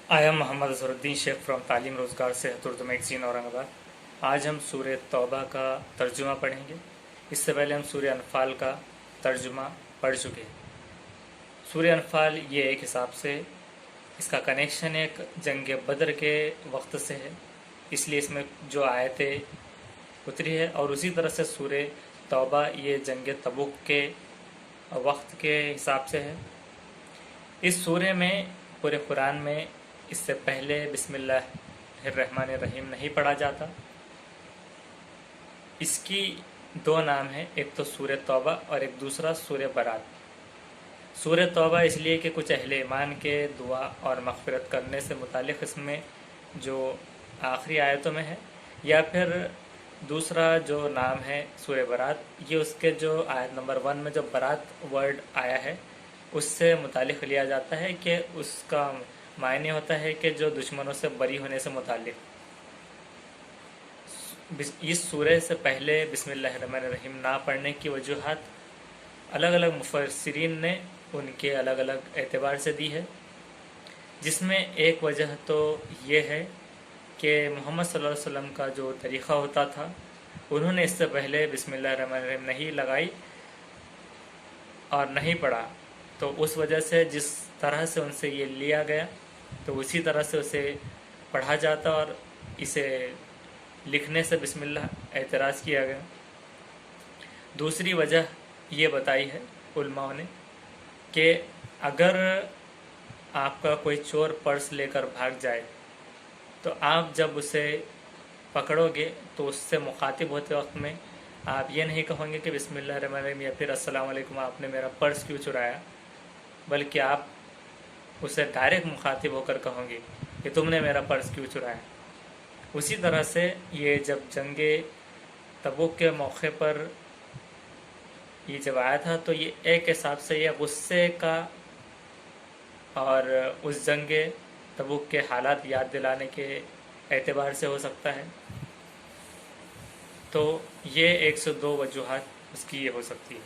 I am Mohammad Azharuddin Shaikh from Taleem Rozgar सेहत Urdu magazine Aurangabad. आज हम सूरह तौबा का तर्जुमा पढ़ेंगे। इससे पहले हम सूरह अनफाल का तर्जुमा पढ़ चुके हैं। सूरह अनफाल ये एक हिसाब से इसका कनेक्शन एक जंग बदर के वक्त से है, इसलिए इसमें जो आयतें उतरी है, और उसी तरह से सूरह तौबा ये जंग तबूक के वक्त के हिसाब से है। इस सूरह में पूरे कुरान में इससे पहले बिस्मिल्लाहिर्रहमानिर्रहीम नहीं पढ़ा जाता। इसकी दो नाम हैं, एक तो सूरह तौबा और एक दूसरा सूरह बरात। सूरह तौबा इसलिए कि कुछ अहले ईमान के दुआ और मग़फ़िरत करने से मुतालिक इसमें जो आखिरी आयतों में है, या फिर दूसरा जो नाम है सूरह बरात, ये उसके जो आयत नंबर 1 में जो बरात वर्ड आया है उससे मुतालिक लिया जाता है कि उसका मायने होता है कि जो दुश्मनों से बरी होने से मुतालिक। इस सूरह से पहले बिस्मिल्लाहिर्रहमानिर्रहीम ना पढ़ने की वजूहात अलग अलग मुफस्सिरीन ने उनके अलग अलग एतबार से दी है, जिसमें एक वजह तो ये है कि मोहम्मद सल्लल्लाहु अलैहि वसल्लम का जो तरीक़ा होता था, उन्होंने इससे पहले बिस्मिल्लाहिर्रहमानिर्रहीम नहीं लगाई और नहीं पढ़ा, तो उस वजह से जिस तरह से उनसे ये लिया गया तो उसी तरह से उसे पढ़ा जाता और इसे लिखने से बिस्मिल्लाह एतराज़ किया गया। दूसरी वजह ये बताई है उलमाओं ने कि अगर आपका कोई चोर पर्स लेकर भाग जाए तो आप जब उसे पकड़ोगे तो उससे मुखातिब होते वक्त में आप ये नहीं कहोगे कि बिस्मिल्लाहिर्रहमानिर्रहीम या फिर अस्सलाम वालेकुम, आपने मेरा पर्स क्यों चुराया, बल्कि आप उसे डायरेक्ट मुखातिब होकर कहोगे कि तुमने मेरा पर्स क्यों चुराया। उसी तरह से ये जब जंगे तबूक के मौके पर ये जब आया था तो ये एक हिसाब से ये गुस्से का और उस जंगे तबूक के हालात याद दिलाने के एतबार से हो सकता है। तो ये 102 वजूहात उसकी ये हो सकती है।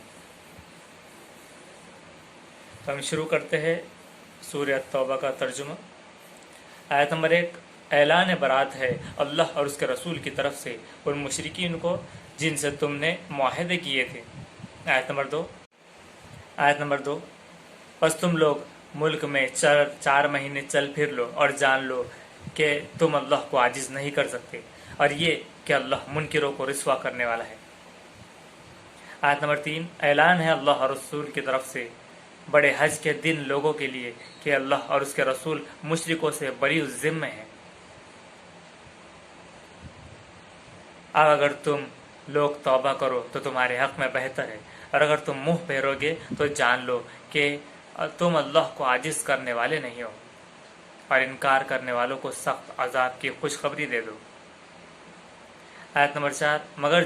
तो हम शुरू करते हैं सूरह तौबा का तर्जुमा। आयत नंबर 1, ऐलान बरात है अल्लाह और उसके रसूल की तरफ से उन मुशरिकीन को जिनसे तुमने मुआहदे किए थे। आयत नंबर 2, बस तुम लोग मुल्क में 4 महीने चल फिर लो और जान लो कि तुम अल्लाह को आजिज़ नहीं कर सकते, और ये कि अल्लाह मुनकिरों को रिस्वा करने वाला है। आयत नंबर 3, ऐलान है अल्लाह और रसूल की तरफ से बड़े हज के दिन लोगों के लिए कि अल्लाह और उसके रसूल मुशरिकों से बरी ज़िम्मे हैं। अब अगर तुम लोग तौबा करो तो तुम्हारे हक़ में बेहतर है, और अगर तुम मुँह फेरोगे तो जान लो कि तुम अल्लाह को आजिज़ करने वाले नहीं हो, और इनकार करने वालों को सख्त अजाब की खुशखबरी दे दो। आयत नंबर 4, मगर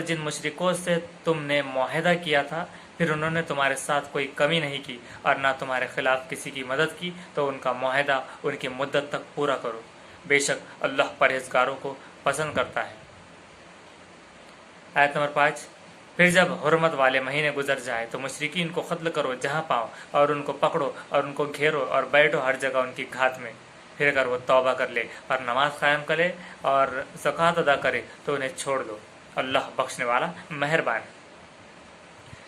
जिन मुशरिकों से तुमने मुआहदा किया था फिर उन्होंने तुम्हारे साथ कोई कमी नहीं की और ना तुम्हारे खिलाफ किसी की मदद की, तो उनका मुआहदा उनकी मुद्दत तक पूरा करो, बेशक अल्लाह परहेजगारों को पसंद करता है। आयत नंबर 5, फिर जब हुर्मत वाले महीने गुजर जाए तो मुशरिकीन को कत्ल करो जहाँ पाओ, और उनको पकड़ो और उनको घेरो और बैठो हर जगह उनकी घात में। फिर अगर वो तौबा कर ले और नमाज कायम करे और ज़कात अदा करे तो उन्हें छोड़ दो, अल्लाह बख्शने वाला मेहरबान।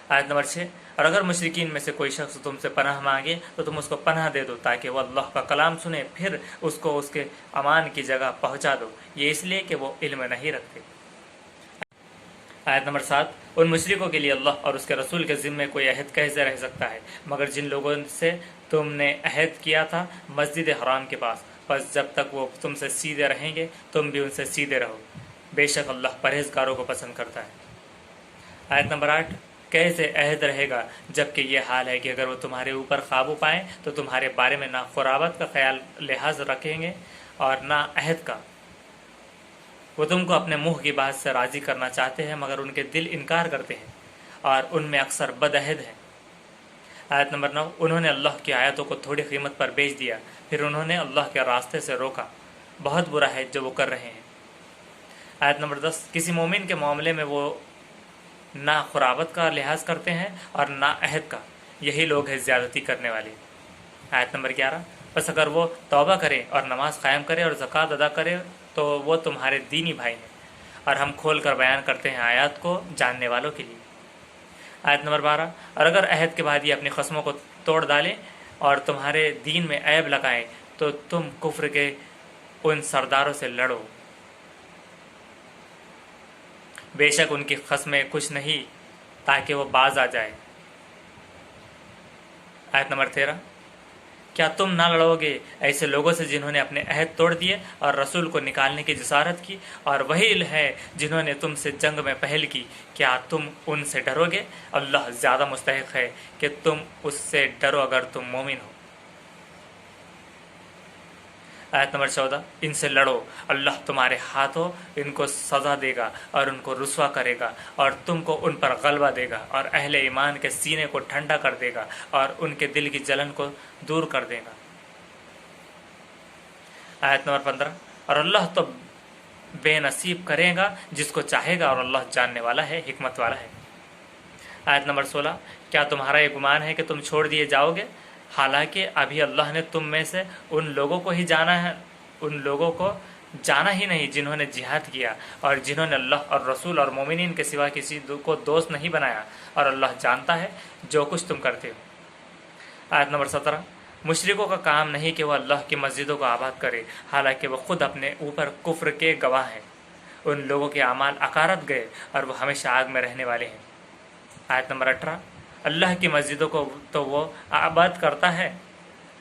आयत नंबर 6, और अगर मुशरिकीन में से कोई शख्स तुमसे पनाह मांगे तो तुम उसको पनाह दे दो ताकि वह अल्लाह का कलाम सुने, फिर उसको उसके अमान की जगह पहुँचा दो, ये इसलिए कि वो इल्म नहीं रखते। आयत नंबर 7, उन मुशरिकों के लिए अल्लाह और उसके रसूल के ज़िम्मे कोई अहद कैसे रह सकता है, मगर जिन लोगों से तुमने अहद किया था मस्जिद हराम के पास, बस जब तक वो तुमसे सीधे रहेंगे तुम भी उनसे सीधे रहो, बेशक अल्लाह परहेजगारों को पसंद करता है। आयत नंबर 8, कैसे अहद रहेगा जबकि ये हाल है कि अगर वो तुम्हारे ऊपर काबू पाएँ तो तुम्हारे बारे में ना खुराबत का ख्याल लिहाज रखेंगे और ना अहद का। वो तुमको अपने मुंह की बात से राज़ी करना चाहते हैं, मगर उनके दिल इनकार करते हैं और उनमें अक्सर बदअहद है। आयत नंबर 9, उन्होंने अल्लाह की आयतों को थोड़ी कीमत पर बेच दिया, फिर उन्होंने अल्लाह के रास्ते से रोका, बहुत बुरा है जो वो कर रहे हैं। आयत नंबर 10, किसी मोमिन के मामले में वो ना खुराबत का लिहाज करते हैं और ना अहद का, यही लोग हैं ज़्यादती करने वाले। आयत नंबर 11, बस अगर वो तौबा करे और नमाज कायम करे और ज़कात अदा करे तो वो तुम्हारे दीनी भाई हैं। और हम खोल कर बयान करते हैं आयत को जानने वालों के लिए। आयत नंबर 12, और अगर अहद के बाद ये अपनी कस्मों को तोड़ डालें और तुम्हारे दीन में ऐब लगाएं तो तुम कुफ्र के उन सरदारों से लड़ो, बेशक उनकी कस्में कुछ नहीं ताकि वो बाज आ जाए। आयत नंबर 13, क्या तुम ना लड़ोगे ऐसे लोगों से जिन्होंने अपने अहद तोड़ दिए और रसूल को निकालने की जसारत की, और वही है जिन्होंने तुमसे जंग में पहल की, क्या तुम उनसे डरोगे? अल्लाह ज़्यादा मुस्तहिक है कि तुम उससे डरो अगर तुम मोमिन हो। आयत नंबर 14, इनसे लड़ो, अल्लाह तुम्हारे हाथों इनको सज़ा देगा और उनको रुस्वा करेगा और तुमको उन पर गलबा देगा और अहले ईमान के सीने को ठंडा कर देगा और उनके दिल की जलन को दूर कर देगा। आयत नंबर 15, और अल्लाह तो बेनसीब करेगा जिसको चाहेगा और अल्लाह जानने वाला है, हिकमत वाला है। आयत नंबर 16, क्या तुम्हारा ये गुमान है कि तुम छोड़ दिए जाओगे, हालांकि अभी अल्लाह ने तुम में से उन लोगों को ही जाना है, उन लोगों को जाना ही नहीं जिन्होंने जिहाद किया और जिन्होंने अल्लाह और रसूल और मोमिनीन के सिवा किसी को दोस्त नहीं बनाया, और अल्लाह जानता है जो कुछ तुम करते हो। आयत नंबर 17, मुशरिकों का काम नहीं कि वह अल्लाह की मस्जिदों को आबाद करे, हालांकि वह खुद अपने ऊपर कुफ्र के गवाह हैं। उन लोगों के अमाल अकारत गए और वह हमेशा आग में रहने वाले हैं। आयत नंबर 18, अल्लाह की मस्जिदों को तो वो आबाद करता है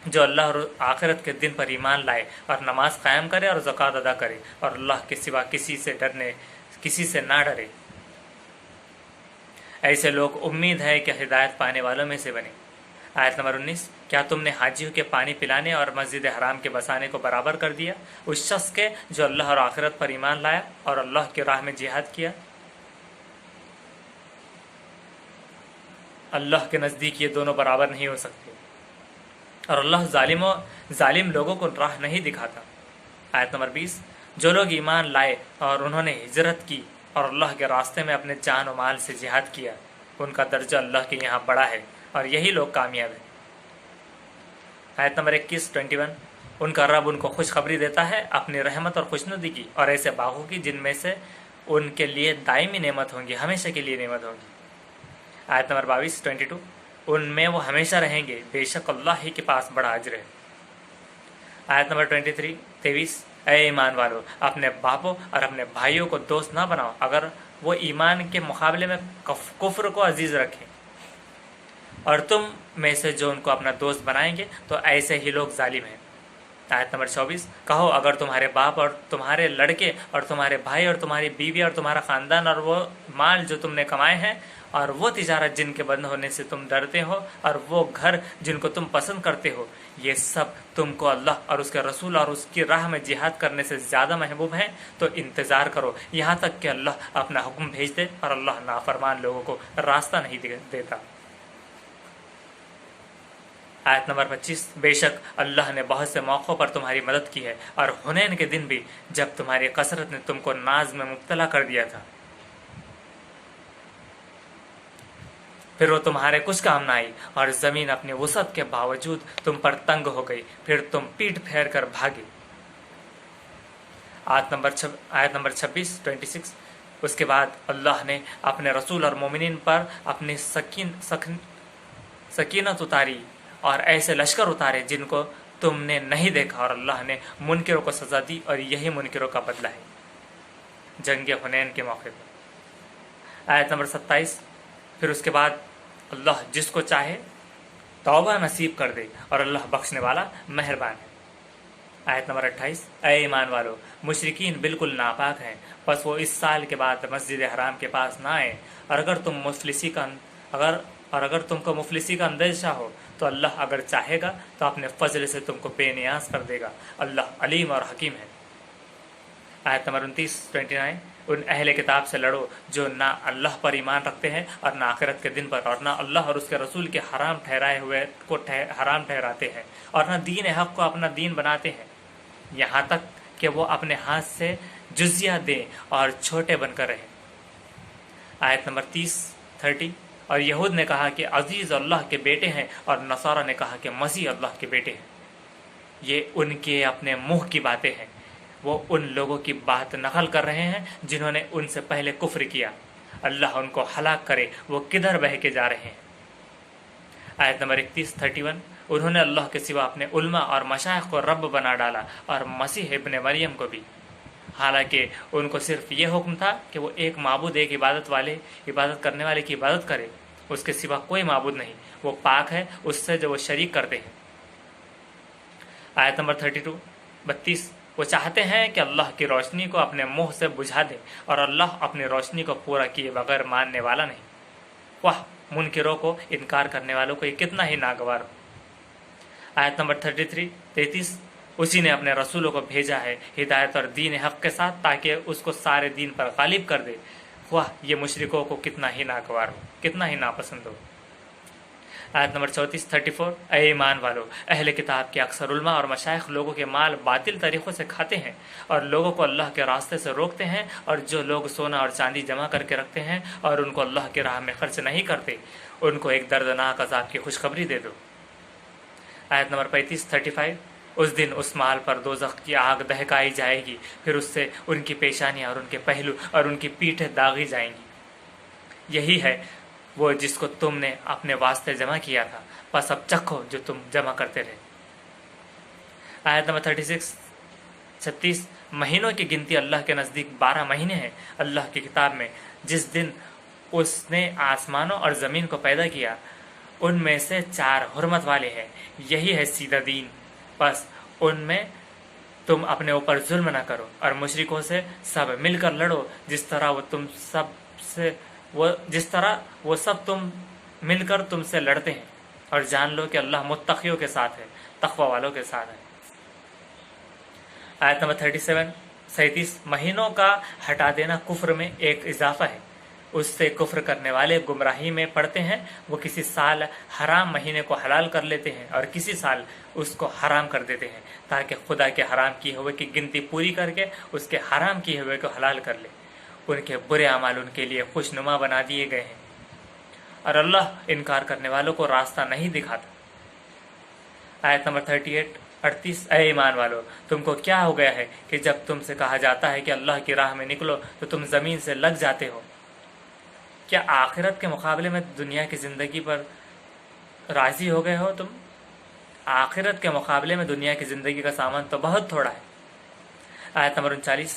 जो अल्लाह और आखिरत के दिन पर ईमान लाए और नमाज कायम करे और ज़कात अदा करे और अल्लाह के सिवा किसी से ना डरे। ऐसे लोग उम्मीद है कि हिदायत पाने वालों में से बने। आयत नंबर 19, क्या तुमने हाजियों के पानी पिलाने और मस्जिद हराम के बसाने को बराबर कर दिया उस शख्स के जो अल्लाह और आखिरत पर ईमान लाया और अल्लाह की राह में जिहाद किया? अल्लाह के नज़दीक ये दोनों बराबर नहीं हो सकते और अल्लाह जालिम लोगों को राह नहीं दिखाता। आयत नंबर 20, जो लोग ईमान लाए और उन्होंने हिजरत की और अल्लाह के रास्ते में अपने जान और माल से जिहाद किया, उनका दर्जा अल्लाह के यहाँ बड़ा है और यही लोग कामयाब हैं। आयत नंबर 21, उनका रब उनको खुशखबरी देता है अपनी रहमत और खुशनुदी की और ऐसे बागों की जिनमें से उनके लिए दायमी नेमत होंगी, हमेशा के लिए नेमत होंगी। आयत नंबर 22, उनमें वो हमेशा रहेंगे, बेशक अल्लाह ही के पास बड़ा अजर है। आयत नंबर 23, ऐ ईमान वालो, अपने बापों और अपने भाइयों को दोस्त ना बनाओ अगर वो ईमान के मुकाबले में कुफ्र को अजीज़ रखें, और तुम में से जो उनको अपना दोस्त बनाएंगे तो ऐसे ही लोग जालिम हैं। आयत नंबर 24, कहो अगर तुम्हारे बाप और तुम्हारे लड़के और तुम्हारे भाई और तुम्हारी बीवी और तुम्हारा ख़ानदान और वो माल जो तुमने कमाए हैं और वो तिजारत जिनके बंद होने से तुम डरते हो और वो घर जिनको तुम पसंद करते हो, ये सब तुमको अल्लाह और उसके रसूल और उसकी राह में जिहाद करने से ज़्यादा महबूब हैं, तो इंतज़ार करो यहाँ तक कि अल्लाह अपना हुक्म भेज दे, और अल्लाह नाफरमान लोगों को रास्ता नहीं देता। आयत नंबर 25, बेशक अल्लाह ने बहुत से मौक़ों पर तुम्हारी मदद की है और हुनैन के दिन भी जब तुम्हारी कसरत ने तुमको नाज में मुब्तला कर दिया था, फिर वो तुम्हारे कुछ काम ना आई और ज़मीन अपनी वसअत के बावजूद तुम पर तंग हो गई, फिर तुम पीठ फेर कर भागे। आयत नंबर 26, उसके बाद अल्लाह ने अपने रसूल और मोमिनीन पर अपनी सकीनत उतारी और ऐसे लश्कर उतारे जिनको तुमने नहीं देखा, और अल्लाह ने मुनकिरों को सज़ा दी और यही मुनकिरों का बदला है जंग हुनैन के मौके पर। आयत नंबर 27, फिर उसके बाद अल्लाह जिसको चाहे तौबा नसीब कर दे और अल्लाह बख्शने वाला मेहरबान है। आयत नंबर 28, ऐ ईमान वालो, मुशरिकीन बिल्कुल नापाक हैं, बस वो इस साल के बाद मस्जिद हराम के पास ना आए, और अगर तुमको मुफलिसी का अंदेशा हो तो अल्लाह अगर चाहेगा तो अपने फजल से तुमको बेनियाज कर देगा, अल्लाह अलीम और हकीम है। आयत नंबर 29, उन अहले किताब से लड़ो जो ना अल्लाह पर ईमान रखते हैं और ना आखिरत के दिन पर, और ना अल्लाह और उसके रसूल के हराम ठहराए हुए को हराम ठहराते हैं, और ना दीन हक़ को अपना दीन बनाते हैं, यहाँ तक कि वो अपने हाथ से जुजिया दें और छोटे बनकर रहें। आयत नंबर 30, और यहूद ने कहा कि अजीज़ अल्लाह के बेटे हैं और नसारा ने कहा कि मसीह अल्लाह के बेटे हैं। ये उनके अपने मुंह की बातें हैं। वो उन लोगों की बात नकल कर रहे हैं जिन्होंने उनसे पहले कुफ्र किया। अल्लाह उनको हलाक करे, वो किधर बह के जा रहे हैं। आयत नंबर 31 उन्होंने अल्लाह के सिवा अपने उल्मा और मशाइख को रब बना डाला और मसीह इब्न मरियम को भी, हालांकि उनको सिर्फ ये हुक्म था कि वो एक माबूद, एक इबादत करने वाले की इबादत करे, उसके सिवा कोई माबूद नहीं, वो पाक है उससे जो वो शरीक करते हैं। आयत नंबर 32 वो चाहते हैं कि अल्लाह की रोशनी को अपने मुंह से बुझा दे और अल्लाह अपनी रोशनी को पूरा किए बगैर मानने वाला नहीं। वाह, मुनकिरों को, इनकार करने वालों को ये कितना ही नागवार हो। आयत नंबर 33 उसी ने अपने रसूलों को भेजा है हिदायत और दीन हक के साथ ताकि उसको सारे दीन पर गालिब कर दे। वाह, ये मुशरिकों को कितना ही नागवार हो, कितना ही नापसंद हो। आयत नंबर 34 ऐ ईमान वालो, अहले किताब के अक्सर उल्मा और मशाइख लोगों के माल बातिल तरीक़ों से खाते हैं और लोगों को अल्लाह के रास्ते से रोकते हैं, और जो लोग सोना और चांदी जमा करके रखते हैं और उनको अल्लाह की राह में खर्च नहीं करते, उनको एक दर्दनाक अज़ाब की खुशखबरी दे दो। आयत नंबर 35 उस दिन उस माल पर दोज़ख की आग दहकाई जाएगी, फिर उससे उनकी पेशानियाँ और उनके पहलू और उनकी पीठें दागी जाएंगी। यही है वो जिसको तुमने अपने वास्ते जमा किया था, बस अब चखो जो तुम जमा करते रहे। आयत नंबर 36 महीनों की गिनती अल्लाह के नज़दीक 12 महीने हैं अल्लाह की किताब में। जिस दिन उसने आसमानों और ज़मीन को पैदा किया, उनमें से 4 हुर्मत वाले हैं, यही है सीधा दीन, बस उनमें तुम अपने ऊपर जुल्म न करो और मुशरिकों से सब मिलकर लड़ो जिस तरह वो सब तुम मिलकर तुमसे लड़ते हैं, और जान लो कि अल्लाह मुत्तक़ियों के साथ है, तक़वा वालों के साथ है। आयत नंबर 37 महीनों का हटा देना कुफ्र में एक इजाफा है, उससे कुफ्र करने वाले गुमराही में पड़ते हैं। वो किसी साल हराम महीने को हलाल कर लेते हैं और किसी साल उसको हराम कर देते हैं, ताकि खुदा के हराम किए हुए की गिनती पूरी करके उसके हराम किए हुए को हलाल कर ले। उनके बुरे अमाल उनके लिए खुशनुमा बना दिए गए हैं और अल्लाह इनकार करने वालों को रास्ता नहीं दिखाता। आयत नंबर 38 ऐ ईमान वालो, तुमको क्या हो गया है कि जब तुमसे कहा जाता है कि अल्लाह की राह में निकलो तो तुम ज़मीन से लग जाते हो? क्या आखिरत के मुकाबले में दुनिया की ज़िंदगी पर राज़ी हो गए हो तुम? आखिरत के मुकाबले में दुनिया की ज़िंदगी का सामान तो बहुत थोड़ा है। आयत नंबर 39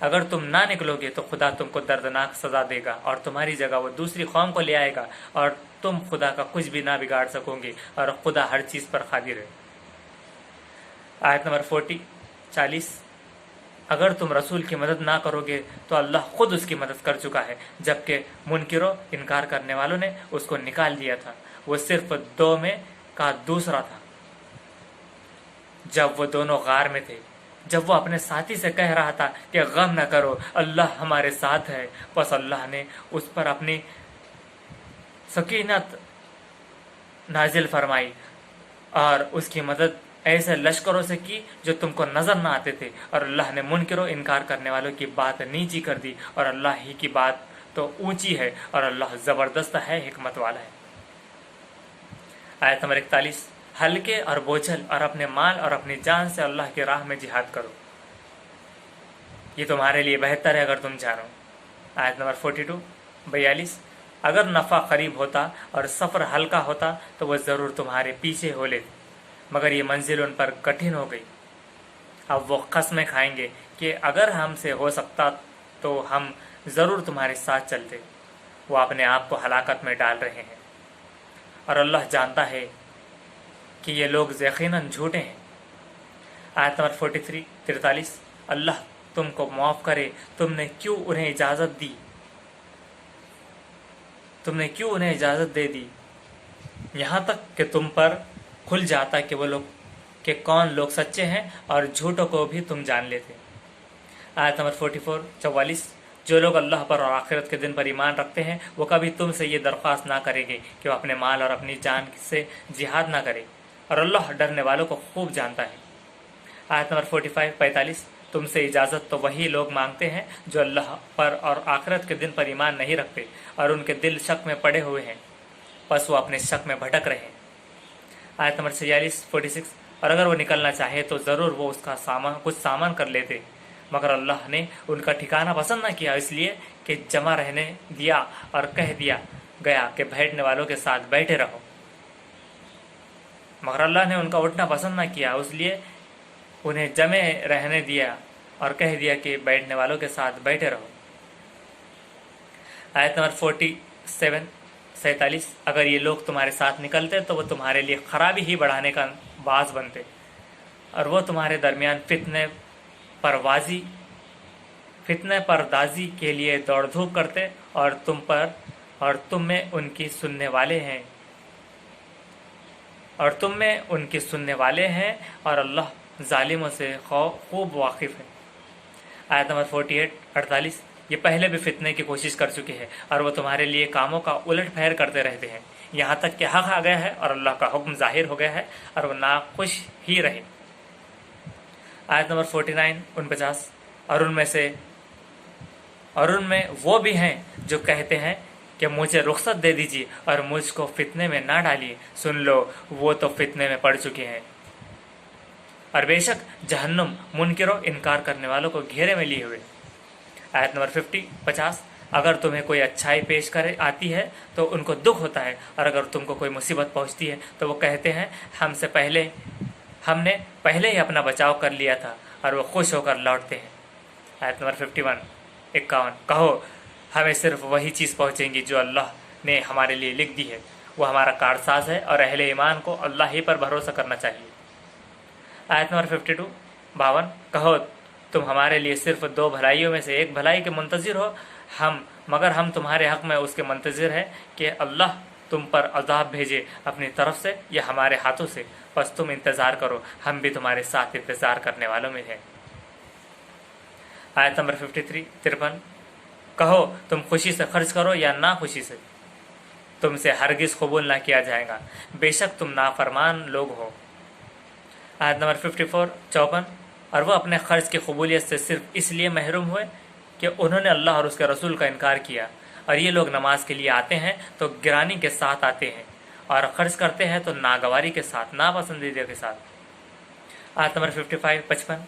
अगर तुम ना निकलोगे तो खुदा तुमको दर्दनाक सज़ा देगा और तुम्हारी जगह वो दूसरी कौम को ले आएगा और तुम खुदा का कुछ भी ना बिगाड़ सकोगे और खुदा हर चीज़ पर कादिर है। आयत नंबर 40 अगर तुम रसूल की मदद ना करोगे तो अल्लाह खुद उसकी मदद कर चुका है, जबकि मुनकिरों, इनकार करने वालों ने उसको निकाल दिया था। वो सिर्फ 2 में का दूसरा था जब वो दोनों गार में थे, जब वो अपने साथी से कह रहा था कि गम न करो, अल्लाह हमारे साथ है। बस अल्लाह ने उस पर अपनी सकीनत नाजिल फरमाई और उसकी मदद ऐसे लश्करों से की जो तुमको नज़र ना आते थे, और अल्लाह ने मुनकिरों, इनकार करने वालों की बात नीची कर दी, और अल्लाह ही की बात तो ऊंची है और अल्लाह ज़बरदस्त है, हिकमत वाला है। आयत नंबर 41 हल्के और बोझल और अपने माल और अपनी जान से अल्लाह की राह में जिहाद करो, ये तुम्हारे लिए बेहतर है अगर तुम जानो। आयत नंबर 42 अगर नफ़ा करीब होता और सफ़र हल्का होता तो वह ज़रूर तुम्हारे पीछे हो लेते, मगर ये मंजिल उन पर कठिन हो गई। अब वो कसमें खाएंगे कि अगर हमसे हो सकता तो हम ज़रूर तुम्हारे साथ चलते। वो अपने आप को हलाकत में डाल रहे हैं और अल्लाह जानता है कि ये लोग यकीनन झूठे हैं। आयत नंबर 43 अल्लाह तुमको माफ़ करे, तुमने क्यों उन्हें इजाज़त दे दी, यहाँ तक कि तुम पर खुल जाता कि वो लोग कि कौन लोग सच्चे हैं और झूठों को भी तुम जान लेते। आयत नंबर 44 जो लोग अल्लाह पर और आखिरत के दिन पर ईमान रखते हैं वो कभी तुमसे ये दरख्वास्त ना करेंगे कि वो अपने माल और अपनी जान से जिहाद ना करे, और अल्लाह डरने वालों को खूब जानता है। आयत नंबर 45 तुमसे इजाज़त तो वही लोग मांगते हैं जो अल्लाह पर और आखिरत के दिन पर ईमान नहीं रखते और उनके दिल शक में पड़े हुए हैं, बस वो अपने शक में भटक रहे हैं। आयत नंबर 46 और अगर वो निकलना चाहे तो ज़रूर वो उसका कुछ सामान कर लेते, मगर अल्लाह ने उनका ठिकाना पसंद न किया, इसलिए कि जमा रहने दिया और कह दिया गया कि बैठने वालों के साथ बैठे रहो। मगर अल्लाह ने उनका उठना पसंद न किया, इसलिए उन्हें जमे रहने दिया और कह दिया कि बैठने वालों के साथ बैठे रहो। आयत नंबर 47 अगर ये लोग तुम्हारे साथ निकलते तो वो तुम्हारे लिए खराबी ही बढ़ाने का बाज बनते, और वो तुम्हारे दरमियान फितने परदाजी के लिए दौड़ धूप करते, और तुम में उनकी सुनने वाले हैं, और अल्लाह जालिमों से खूब वाकिफ़ है। आयत नंबर 48 ये पहले भी फितने की कोशिश कर चुके हैं, और वो तुम्हारे लिए कामों का उलट फेर करते रहते हैं, यहाँ तक कि हक आ गया है और अल्लाह का हुक्म जाहिर हो गया है, और वो नाखुश ही रहे। आयत नंबर 49 और उनमें वो भी हैं जो कहते हैं कि मुझे रुख्सत दे दीजिए और मुझको फितने में ना डालिए, सुन लो वो तो फितने में पड़ चुके हैं, और बेशक जहन्नुम मुनकिरों इनकार करने वालों को घेरे में लिए हुए। आयत नंबर 50 अगर तुम्हें कोई अच्छाई पेश करे आती है तो उनको दुख होता है, और अगर तुमको कोई मुसीबत पहुंचती है तो वो कहते हैं हमने पहले ही अपना बचाव कर लिया था, और वो खुश होकर लौटते हैं। आयत नंबर 51 कहो हमें सिर्फ वही चीज़ पहुंचेंगी जो अल्लाह ने हमारे लिए लिख दी है, वो हमारा कारसाज है, और अहले ईमान को अल्लाह ही पर भरोसा करना चाहिए। आयत नंबर 52 कहो तुम हमारे लिए सिर्फ 2 भलाइयों में से एक भलाई के मुंतज़िर हो, मगर हम तुम्हारे हक़ में उसके मुंतज़िर है कि अल्लाह तुम पर अज़ाब भेजे अपनी तरफ से या हमारे हाथों से, बस तुम इंतज़ार करो, हम भी तुम्हारे साथ इंतज़ार करने वालों में हैं। आयत नंबर 53 कहो तुम खुशी से खर्च करो या ना खुशी से, तुमसे हरगिज़ कबूल ना किया जाएगा, बेशक तुम नाफरमान लोग हो। आयत नंबर 54 और वो अपने खर्च की कबूलियत से सिर्फ इसलिए महरूम हुए कि उन्होंने अल्लाह और उसके रसूल का इनकार किया, और ये लोग नमाज के लिए आते हैं तो गिरानी के साथ आते हैं, और खर्च करते हैं तो नागवारी के साथ, नापसंदीदा के साथ। आयत नंबर 55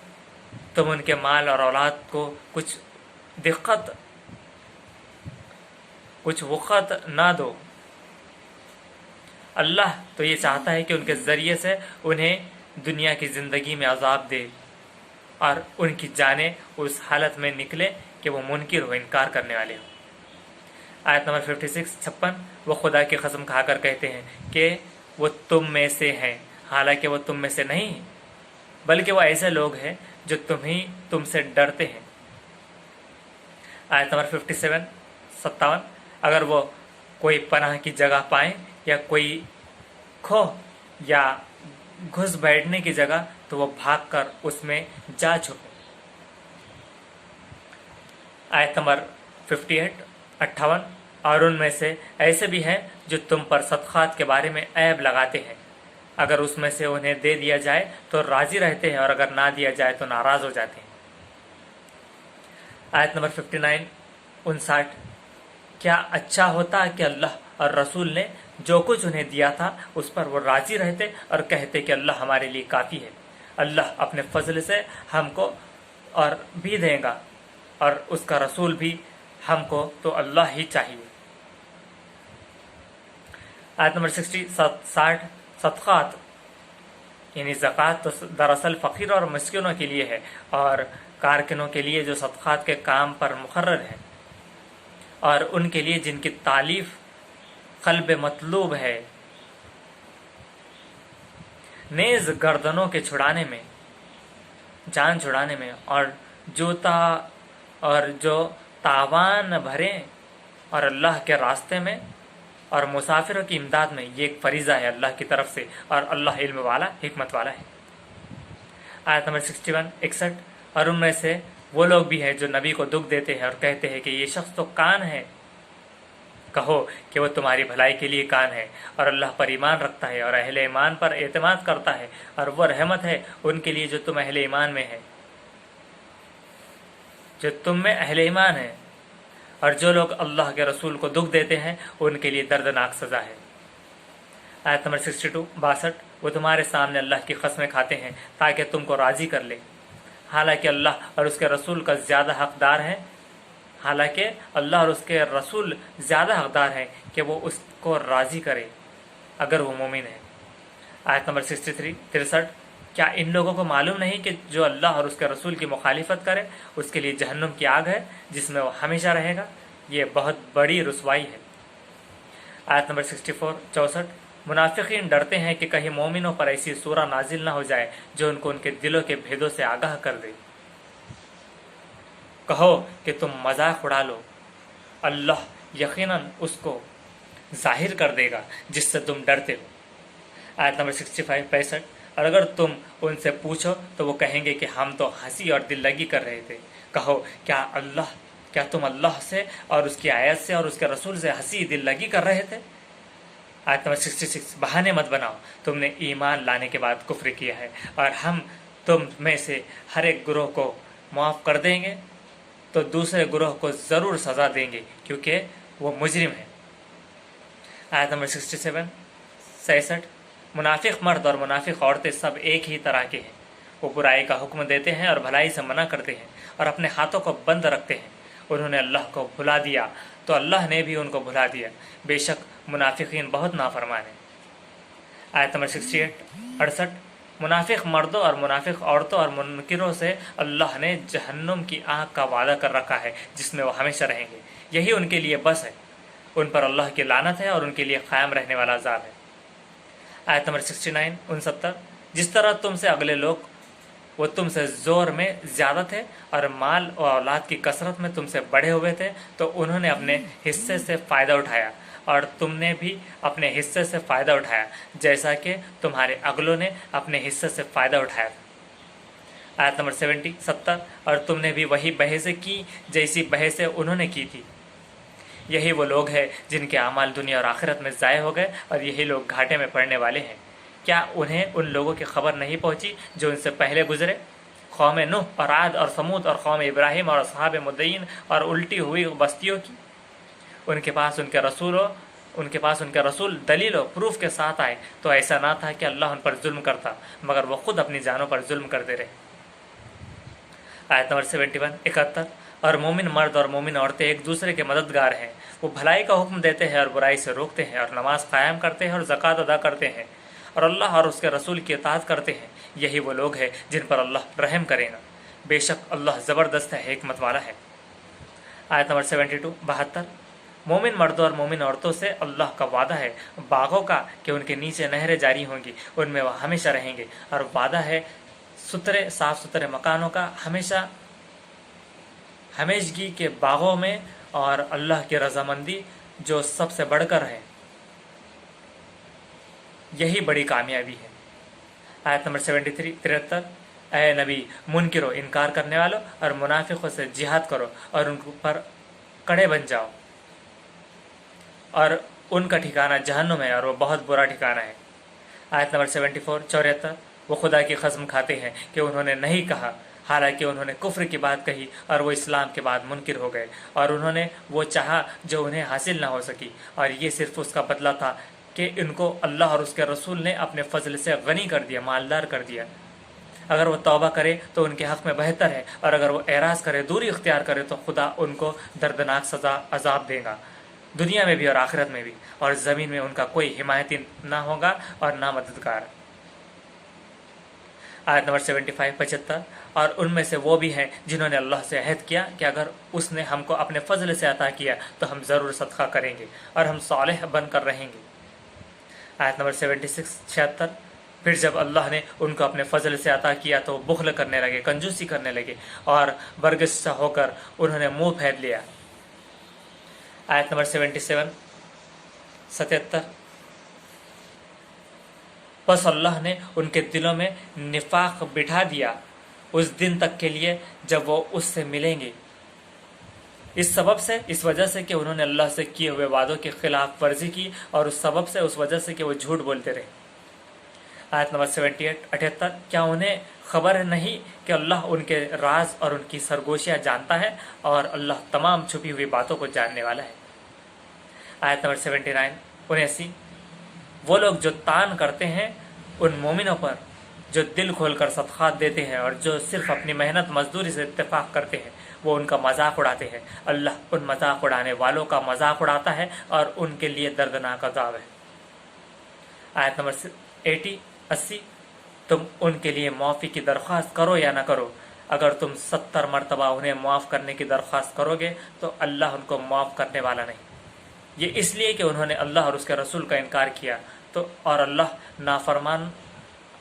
तुम उनके माल और औलाद को कुछ वक़्त ना दो, अल्लाह तो ये चाहता है कि उनके ज़रिए से उन्हें दुनिया की ज़िंदगी में अज़ाब दे, और उनकी जानें उस हालत में निकले कि वो मुनकिर हो, इनकार करने वाले हो। आयत नंबर 56 वो खुदा की कसम खाकर कहते हैं कि वो तुम में से हैं, हालांकि वो तुम में से नहीं, बल्कि वो ऐसे लोग हैं जो तुमसे डरते हैं। आयत नंबर 57 अगर वो कोई पनाह की जगह पाएं या कोई खो या घुस बैठने की जगह तो वो भागकर उसमें जा छुपे। आयत नंबर 58 और उनमें से ऐसे भी हैं जो तुम पर सदक़ात के बारे में ऐब लगाते हैं, अगर उसमें से उन्हें दे दिया जाए तो राज़ी रहते हैं, और अगर ना दिया जाए तो नाराज़ हो जाते हैं। आयत नंबर 59 क्या अच्छा होता कि अल्लाह और रसूल ने जो कुछ उन्हें दिया था उस पर वो राज़ी रहते और कहते कि अल्लाह हमारे लिए काफ़ी है, अल्लाह अपने फजल से हमको और भी देगा, और उसका रसूल भी हमको तो अल्लाह ही चाहिए। आयत नंबर 60 सदक़ात यानी ज़कात तो दरअसल फ़कीर और मिस्किनों के लिए है, और कारकुनों के लिए जो सदक़ात के काम पर मुक़र्रर है, और उनके लिए जिनकी तालीफ़ क़ल्ब मतलूब है। नेज़ गर्दनों के छुड़ाने में, जान छुड़ाने में, और जूता और जो तावान भरें और अल्लाह के रास्ते में, और मुसाफिरों की इमदाद में, ये एक फ़रीज़ा है अल्लाह की तरफ से, और अल्लाह इल्म वाला हिकमत वाला है। आयत नंबर 61 और उनमें से वो लोग भी हैं जो नबी को दुख देते हैं और कहते हैं कि ये शख्स तो कान है, कहो कि वो तुम्हारी भलाई के लिए कान है, और अल्लाह पर ईमान रखता है और अहले ईमान पर एतमाद करता है, और वो रहमत है उनके लिए जो तुम अहले ईमान में है, जो तुम में अहले ईमान है। और जो लोग अल्लाह के रसूल को दुख देते हैं उनके लिए दर्दनाक सज़ा है। आयत नंबर 62 وہ تمہارے سامنے اللہ کی قسمیں کھاتے ہیں تاکہ تم کو راضی کر لے، حالانکہ اللہ اور اس کے رسول کا زیادہ حقدار ہے حالانکہ اللہ اور اس کے رسول زیادہ حقدار ہیں کہ وہ اس کو راضی کرے اگر وہ مومن ہے۔ آیت نمبر 63 کیا ان لوگوں کو معلوم نہیں کہ جو اللہ اور اس کے رسول کی مخالفت کرے اس کے لیے جہنم کی آگ ہے جس میں وہ ہمیشہ رہے گا؟ یہ بہت بڑی رسوائی ہے۔ آیت نمبر 64 منافقین ڈرتے ہیں کہ کہیں مومنوں پر ایسی سورہ نازل نہ ہو جائے جو ان کو ان کے دلوں کے بھیدوں سے آگاہ کر دے۔ کہو کہ تم مذاق اڑا لو، اللہ یقیناً اس کو ظاہر کر دے گا جس سے تم ڈرتے ہو۔ آیت نمبر 65 اور اگر تم ان سے پوچھو تو وہ کہیں گے کہ ہم تو ہنسی اور دل لگی کر رہے تھے۔ کہو کیا تم اللہ سے اور اس کی آیت سے اور اس کے رسول سے ہنسی دل لگی کر رہے تھے؟ آیت نمبر 66 بہانے مت بناؤ، تم نے ایمان لانے کے بعد کفر کیا ہے اور ہم تم میں سے ہر ایک گروہ کو معاف کر دیں گے تو دوسرے گروہ کو ضرور سزا دیں گے کیونکہ وہ مجرم ہیں۔ آیت نمبر 67 منافق مرد اور منافق عورتیں سب ایک ہی طرح کے ہیں، وہ برائی کا حکم دیتے ہیں اور بھلائی سے منع کرتے ہیں اور اپنے ہاتھوں کو بند رکھتے ہیں۔ انہوں نے اللہ کو بھلا دیا تو اللہ نے بھی ان کو بھلا دیا، بے شک منافقین بہت نافرمان ہیں۔ آیت نمبر 68 منافق مردوں اور منافق عورتوں اور منکروں سے اللہ نے جہنم کی آگ کا وعدہ کر رکھا ہے جس میں وہ ہمیشہ رہیں گے، یہی ان کے لیے بس ہے، ان پر اللہ کی لعنت ہے اور ان کے لیے قائم رہنے والا عذاب ہے۔ آیت نمبر 69 جس طرح تم سے اگلے لوگ وہ تم سے زور میں زیادہ تھے اور مال و اولاد کی کثرت میں تم سے بڑے ہوئے تھے تو انہوں نے اپنے حصے سے فائدہ اٹھایا اور تم نے بھی اپنے حصے سے فائدہ اٹھایا جیسا کہ تمہارے اگلوں نے اپنے حصے سے فائدہ اٹھایا تھا۔ آیت نمبر 70 اور تم نے بھی وہی بحثیں کی جیسی بحثیں انہوں نے کی تھی، یہی وہ لوگ ہیں جن کے اعمال دنیا اور آخرت میں ضائع ہو گئے اور یہی لوگ گھاٹے میں پڑنے والے ہیں۔ کیا انہیں ان لوگوں کی خبر نہیں پہنچی جو ان سے پہلے گزرے، قوم نوح اور عاد اور ثمود اور قوم ابراہیم اور اصحاب مدین اور الٹی ہوئی بستیوں کی؟ ان کے پاس ان کے رسول دلیل و پروف کے ساتھ آئے تو ایسا نہ تھا کہ اللہ ان پر ظلم کرتا مگر وہ خود اپنی جانوں پر ظلم کرتے رہے۔ آیت نمبر 71 اور مومن مرد اور مومن عورتیں ایک دوسرے کے مددگار ہیں، وہ بھلائی کا حکم دیتے ہیں اور برائی سے روکتے ہیں اور نماز قائم کرتے ہیں اور زکوٰۃ ادا کرتے ہیں اور اللہ اور اس کے رسول کی اطاعت کرتے ہیں، یہی وہ لوگ ہیں جن پر اللہ رحم کرے گا، بے شک اللہ زبردست ہے، حکمت والا ہے۔ آیت نمبر 72 مومن مردوں اور مومن عورتوں سے اللہ کا وعدہ ہے باغوں کا کہ ان کے نیچے نہریں جاری ہوں گی، ان میں وہ ہمیشہ رہیں گے، اور وعدہ ہے صاف ستھرے مکانوں کا ہمیشگی کے باغوں میں اور اللہ کی رضامندی جو سب سے بڑھ کر ہے، یہی بڑی کامیابی ہے۔ آیت نمبر 73 اے نبی منکرو انکار کرنے والوں اور منافقوں سے جہاد کرو اور ان پر کڑے بن جاؤ، اور ان کا ٹھکانہ جہنم ہے اور وہ بہت برا ٹھکانہ ہے۔ آیت نمبر 74 وہ خدا کی قسم کھاتے ہیں کہ انہوں نے نہیں کہا، حالانکہ انہوں نے کفر کی بات کہی اور وہ اسلام کے بعد منکر ہو گئے، اور انہوں نے وہ چاہا جو انہیں حاصل نہ ہو سکی، اور یہ صرف اس کا بدلہ تھا کہ ان کو اللہ اور اس کے رسول نے اپنے فضل سے غنی کر دیا، مالدار کر دیا۔ اگر وہ توبہ کرے تو ان کے حق میں بہتر ہے، اور اگر وہ اعراض کرے، دوری اختیار کرے تو خدا ان کو دردناک سزا عذاب دے گا، دنیا میں بھی اور آخرت میں بھی، اور زمین میں ان کا کوئی حمایتی نہ ہوگا اور نہ مددگار۔ آیت نمبر 75 اور ان میں سے وہ بھی ہیں جنہوں نے اللہ سے عہد کیا کہ اگر اس نے ہم کو اپنے فضل سے عطا کیا تو ہم ضرور صدقہ کریں گے اور ہم صالح بن کر رہیں گے۔ آیت نمبر 76 پھر جب اللہ نے ان کو اپنے فضل سے عطا کیا تو بخل کرنے لگے، کنجوسی کرنے لگے اور برگشتہ ہو کر انہوں نے منہ پھیر لیا۔ آیت نمبر 77 بس اللہ نے ان کے دلوں میں نفاق بٹھا دیا اس دن تک کے لیے جب وہ اس سے ملیں گے، اس وجہ سے کہ انہوں نے اللہ سے کیے ہوئے وعدوں کی خلاف ورزی کی، اور اس وجہ سے کہ وہ جھوٹ بولتے رہے۔ آیت نمبر 78 کیا انہیں خبر نہیں کہ اللہ ان کے راز اور ان کی سرگوشیاں جانتا ہے، اور اللہ تمام چھپی ہوئی باتوں کو جاننے والا ہے۔ آیت نمبر 79 وہ لوگ جو تان کرتے ہیں उन मोमिनों पर जो दिल खोलकर सदक़ात देते हैं और जो सिर्फ अपनी मेहनत मजदूरी से इत्तेफाक करते हैं, वो उनका मजाक उड़ाते हैं। अल्लाह उन मजाक उड़ाने वालों का मजाक उड़ाता है और उनके लिए दर्दनाक अज़ाब है। आयत नंबर 80 तुम उनके लिए माफ़ी की दरख्वास्त करो या ना करो, अगर तुम 70 मरतबा उन्हें माफ़ करने की दरख्वास्त करोगे तो अल्लाह उनको माफ़ करने वाला नहीं। ये इसलिए कि उन्होंने अल्लाह और उसके रसूल का इनकार किया तो और अल्लाह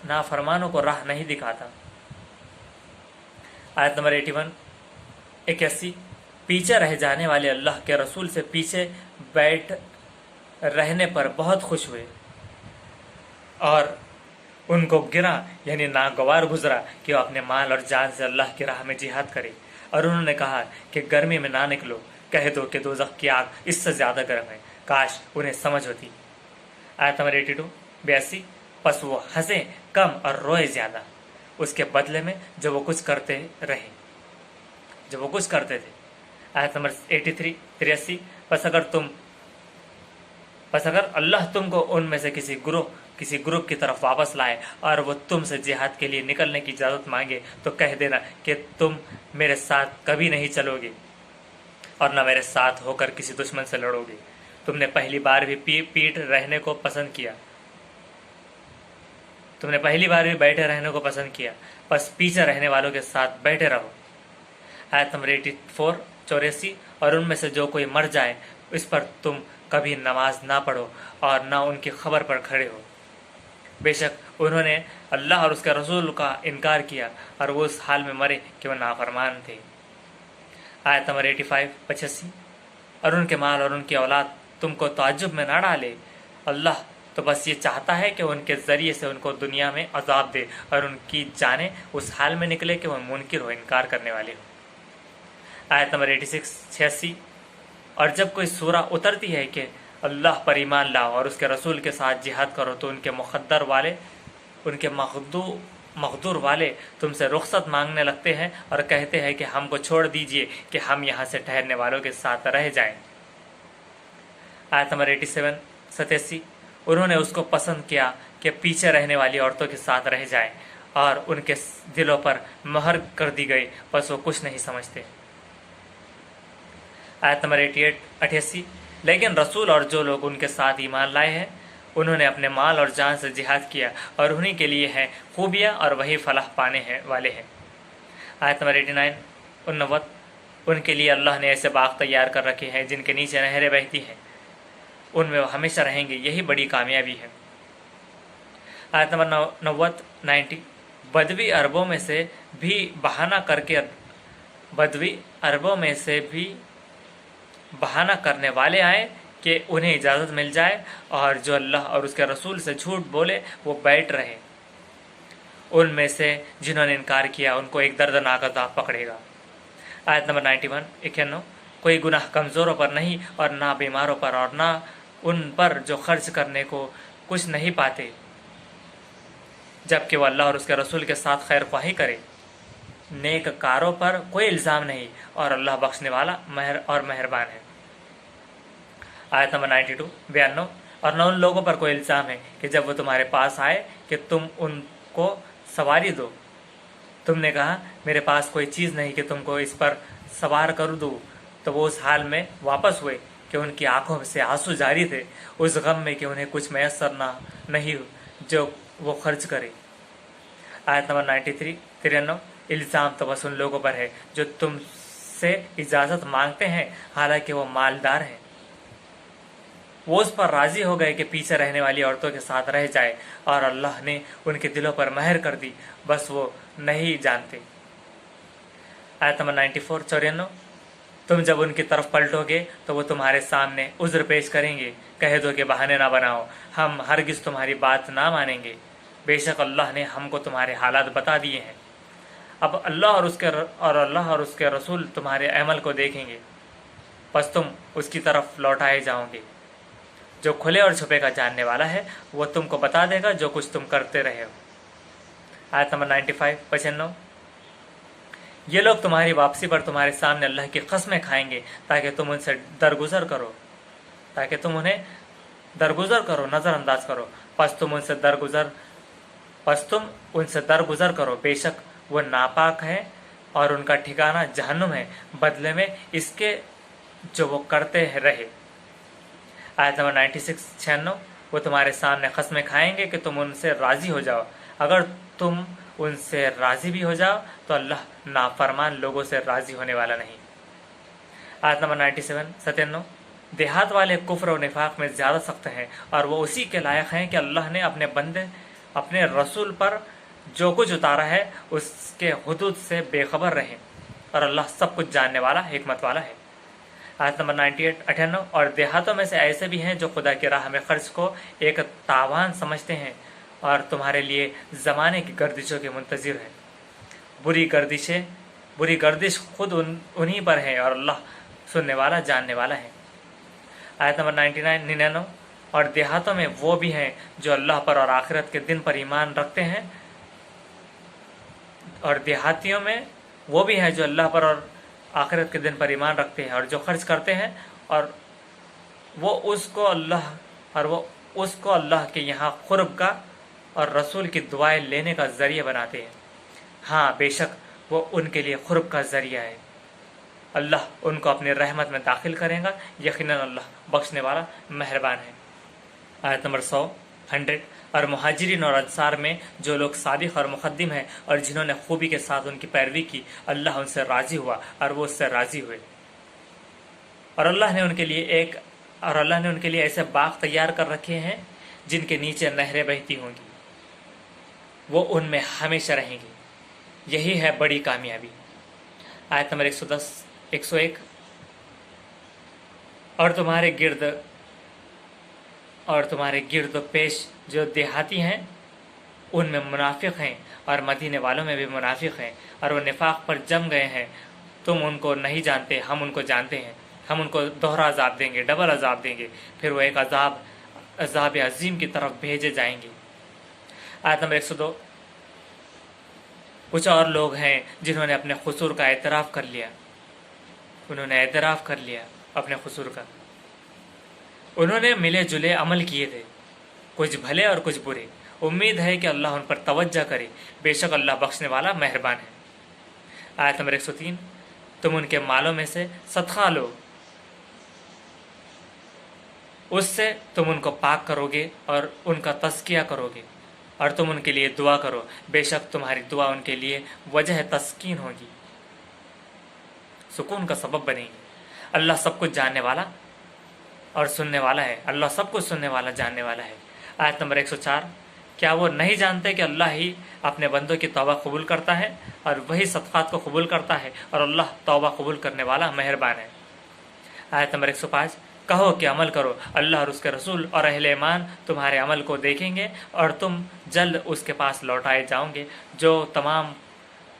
नाफरमानों को राह नहीं दिखाता। आयत नंबर 81 पीछे रह जाने वाले अल्लाह के रसूल से पीछे बैठ रहने पर बहुत खुश हुए और उनको गिरा यानी नागवार गुजरा कि वो अपने माल और जान से अल्लाह की राह में जिहाद करे। और उन्होंने कहा कि गर्मी में ना निकलो, कह दो कि दोज़ख की आग इससे ज़्यादा गर्म है, काश उन्हें समझ होती। आयत नंबर 82 बस वो हंसे कम और रोए ज़्यादा उसके बदले में जो वो कुछ करते थे। आयत नंबर 83 बस अगर अल्लाह तुमको उनमें से किसी ग्रुप की तरफ वापस लाए और वो तुमसे जिहाद के लिए निकलने की इजाज़त मांगे तो कह देना कि तुम मेरे साथ कभी नहीं चलोगे और न मेरे साथ होकर किसी दुश्मन से लड़ोगे। तुमने पहली बार भी बैठे रहने को पसंद किया, बस पीछे रहने वालों के साथ बैठे रहो। आयत नंबर 84 और उनमें से जो कोई मर जाए इस पर तुम कभी नमाज ना पढ़ो और ना उनकी खबर पर खड़े हो। बेशक उन्होंने अल्लाह और उसके रसूल का इनकार किया और वो उस हाल में मरे कि वह नाफरमान थे। आयत नंबर 85 और उनके माल और उनकी औलाद तुमको ताज्जुब में ना डाले, अल्लाह तो बस ये चाहता है कि उनके ज़रिए से उनको दुनिया में अजाब दे और उनकी जानें उस हाल में निकले कि वह मुनकिर हो, इनकार करने वाले हो। आयत नंबर 86 और जब कोई सूरा उतरती है कि अल्लाह पर ईमान लाओ और उसके रसूल के साथ जिहाद करो तो उनके मखदूर वाले तुमसे रुखसत मांगने लगते हैं और कहते हैं कि हमको छोड़ दीजिए कि हम यहाँ से ठहरने वालों के साथ रह जाएं। आयत नंबर 87 उन्होंने उसको पसंद किया कि पीछे रहने वाली औरतों के साथ रह जाएं और उनके दिलों पर मोहर कर दी गई, बस वो कुछ नहीं समझते। आयत नंबर 88 लेकिन रसूल और जो लोग उनके साथ ईमान लाए हैं उन्होंने अपने माल और जान से जिहाद किया और उन्हीं के लिए हैं खूबियाँ और वही फलाह पाने वाले हैं। आयत नंबर 89 उनके लिए अल्लाह ने ऐसे बाग तैयार कर रखे हैं जिनके नीचे नहरें बहती हैं, उनमें वो हमेशा रहेंगे, यही बड़ी कामयाबी है। आयत नंबर 90 बदवी अरबों में से भी बहाना करने वाले आए कि उन्हें इजाज़त मिल जाए और जो अल्लाह और उसके रसूल से झूठ बोले वो बैठ रहे। उनमें से जिन्होंने इनकार किया उनको एक दर्दनाक अज़ाब पकड़ेगा। आयत नंबर 91 कोई गुनाह कमज़ोरों पर नहीं और ना बीमारों पर और ना उन पर जो खर्च करने को कुछ नहीं पाते जबकि वह अल्लाह और उसके रसूल के साथ खैर ख्वाही करे। नेक कारों पर कोई इल्ज़ाम नहीं और अल्लाह बख्शने वाला मेहरबान है। आयत नंबर 92 और न उन लोगों पर कोई इल्ज़ाम है कि जब वो तुम्हारे पास आए कि तुम उनको सवारी दो, तुमने कहा मेरे पास कोई चीज़ नहीं कि तुमको इस पर सवार कर दूँ, तो वो उस हाल में वापस हुए कि उनकी आंखों से आंसू जारी थे उस गम में कि उन्हें कुछ मैसर नहीं जो वो खर्च करे। आयत नंबर 93 इल्ज़ाम तो बस उन लोगों पर है जो तुमसे इजाज़त मांगते हैं हालांकि वो मालदार हैं, वो उस पर राज़ी हो गए कि पीछे रहने वाली औरतों के साथ रह जाए और अल्लाह ने उनके दिलों पर महर कर दी, बस वो नहीं जानते। आयत नंबर 94 तुम जब उनकी तरफ पलटोगे तो वो तुम्हारे सामने उज़्र पेश करेंगे, कह दो कि बहाने ना बनाओ, हम हरगिज़ तुम्हारी बात ना मानेंगे, बेशक अल्लाह ने हमको तुम्हारे हालात बता दिए हैं। अब अल्लाह और उसके रसूल तुम्हारे अमल को देखेंगे, बस तुम उसकी तरफ लौटाए जाओगे। जो खुले और छुपे का जानने वाला है वो तुमको बता देगा जो कुछ तुम करते रहे हो। आयत नंबर 95 ये लोग तुम्हारी वापसी पर तुम्हारे सामने अल्लाह की कसमें खाएंगे ताकि तुम उन्हें दरगुजर करो, नज़रअंदाज करो, बस तुम उनसे दरगुजर बस तुम उनसे दरगुजर करो, बेशक वो नापाक है और उनका ठिकाना जहन्नुम है, बदले में इसके जो वो करते रहे। आयत नंबर 96 96, वो तुम्हारे सामने खस्में खाएंगे कि तुम उनसे राजी हो जाओ। अगर तुम उनसे राजी भी हो जाओ तो अल्लाह नाफरमान लोगों से राजी होने वाला नहीं। आयत नंबर 97 97, देहात वाले कुफ्र और निफाक में ज़्यादा सख्त हैं और वो उसी के लायक हैं कि अल्लाह ने अपने बंदे अपने रसूल पर जो कुछ उतारा है उसके हुदूद से बेखबर रहें, और अल्लाह सब कुछ जानने वाला हिकमत वाला है। आयत नंबर 98 98, और देहातों में से ऐसे भी हैं जो खुदा की राह में खर्च को एक तावान समझते हैं और तुम्हारे लिए ज़माने की गर्दिशों के मुंतज़िर हैं। बुरी गर्दिश खुद उन्हीं पर है और अल्लाह सुनने वाला जानने वाला है। आयत नंबर 99 99, और देहातों में वो भी हैं जो अल्लाह पर और आखिरत के दिन पर ईमान रखते हैं, और देहातियों में वो भी हैं जो अल्लाह पर और आखिरत के दिन पर ईमान रखते हैं और जो खर्च करते हैं और वो उसको अल्लाह के यहाँ खुर्ब का और रसूल की दुआएं लेने का ज़रिया बनाते हैं। हाँ, बेशक वो उनके लिए खुर्ब का ज़रिया है। अल्लाह उनको अपनी रहमत में दाखिल करेगा, यकीनन अल्लाह बख्शने वाला मेहरबान है। आयत नंबर 100, और मुहाजिरीन और अंसार में जो लोग सादिक और मुक़द्दिम हैं और जिन्होंने खूबी के साथ उनकी पैरवी की, अल्लाह उनसे राज़ी हुआ और वो उससे राज़ी हुए। और अल्लाह ने उनके लिए ऐसे बाग तैयार कर रखे हैं जिनके नीचे नहरें बहती होंगी, वो उनमें हमेशा रहेंगी। यही है बड़ी कामयाबी। आयत नंबर 110 101, और तुम्हारे गिर्द पेश जो देहाती हैं उनमें मुनाफिक हैं और मदीने वालों में भी मुनाफिक हैं, और वो निफाक पर जम गए हैं। तुम उनको नहीं जानते, हम उनको जानते हैं। हम उनको दोहरा अजाब देंगे, डबल अजाब देंगे, फिर वो एक अजाब अजीम की तरफ भेजे जाएंगे। आयत नंबर 102, कुछ और लोग हैं जिन्होंने अपने कसूर का एतराफ़ कर लिया। उन्होंने एतराफ़ कर लिया अपने कसूर का। उन्होंने मिले जुले अमल किए थे, कुछ भले और कुछ बुरे। उम्मीद है कि अल्लाह उन पर तवज्जो करे, बेशक अल्लाह बख्शने वाला मेहरबान है। आयत नंबर 103, तुम उनके मालों में से सदका लो, उससे तुम उनको पाक करोगे और उनका तज़किया करोगे, और तुम उनके लिए दुआ करो, बेशक तुम्हारी दुआ उनके लिए वजह तस्कीन होगी, सुकून का सबब बनेगी। अल्लाह सब कुछ जानने वाला और सुनने वाला है। अल्लाह सब कुछ सुनने वाला, जानने वाला है। आयत नंबर 104, क्या वो नहीं जानते कि अल्लाह ही अपने बंदों की तौबा कबूल करता है और वही सदक़ात को कबूल करता है, और अल्लाह तौबा कबूल करने वाला मेहरबान है। आयत नंबर 105, कहो कि अमल करो, अल्लाह और उसके रसूल और अहले ईमान तुम्हारे अमल को देखेंगे और तुम जल्द उसके पास लौटाए जाओगे जो तमाम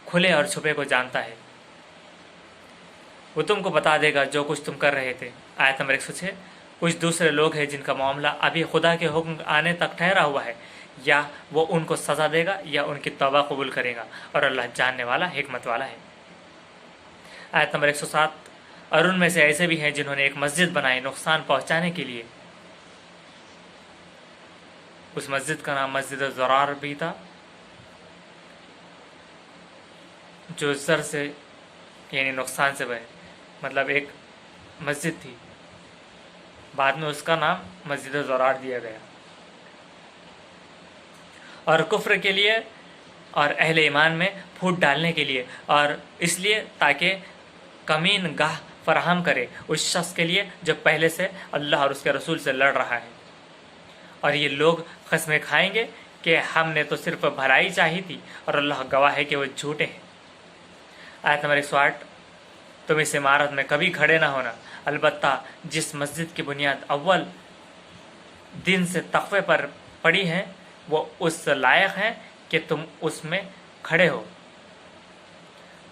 खुले और छुपे को जानता है। वो तुमको बता देगा जो कुछ तुम कर रहे थे। आयत नंबर 106, कुछ दूसरे लोग हैं जिनका मामला अभी खुदा के हुक्म आने तक ठहरा हुआ है, या वो उनको सज़ा देगा या उनकी तौबा कबूल करेगा, और अल्लाह जानने वाला हिकमत वाला है। आयत नंबर 107, और उनमें से ऐसे भी हैं जिन्होंने एक मस्जिद बनाई नुकसान पहुँचाने के लिए। उस मस्जिद का नाम मस्जिद ज़रार भी था, जो ज़र से यानी नुकसान से बने, मतलब एक मस्जिद थी, बाद में उसका नाम मस्जिद ज़रार दिया गया। और कुफ्र के लिए और अहले ईमान में फूट डालने के लिए, और इसलिए ताकि कमीन गाह फराहम करे उस शख्स के लिए जो पहले से अल्लाह और उसके रसूल से लड़ रहा है। और ये लोग कसमें खाएंगे कि हमने तो सिर्फ भलाई चाही थी, और अल्लाह गवाह है कि वो झूठे हैं। आयत नंबर 108, तुम इस इमारत में कभी खड़े ना होना, अलबत्ता जिस मस्जिद की बुनियाद अव्वल दिन से तक़वे पर पड़ी है वो उस लायक है कि तुम उसमें खड़े हो।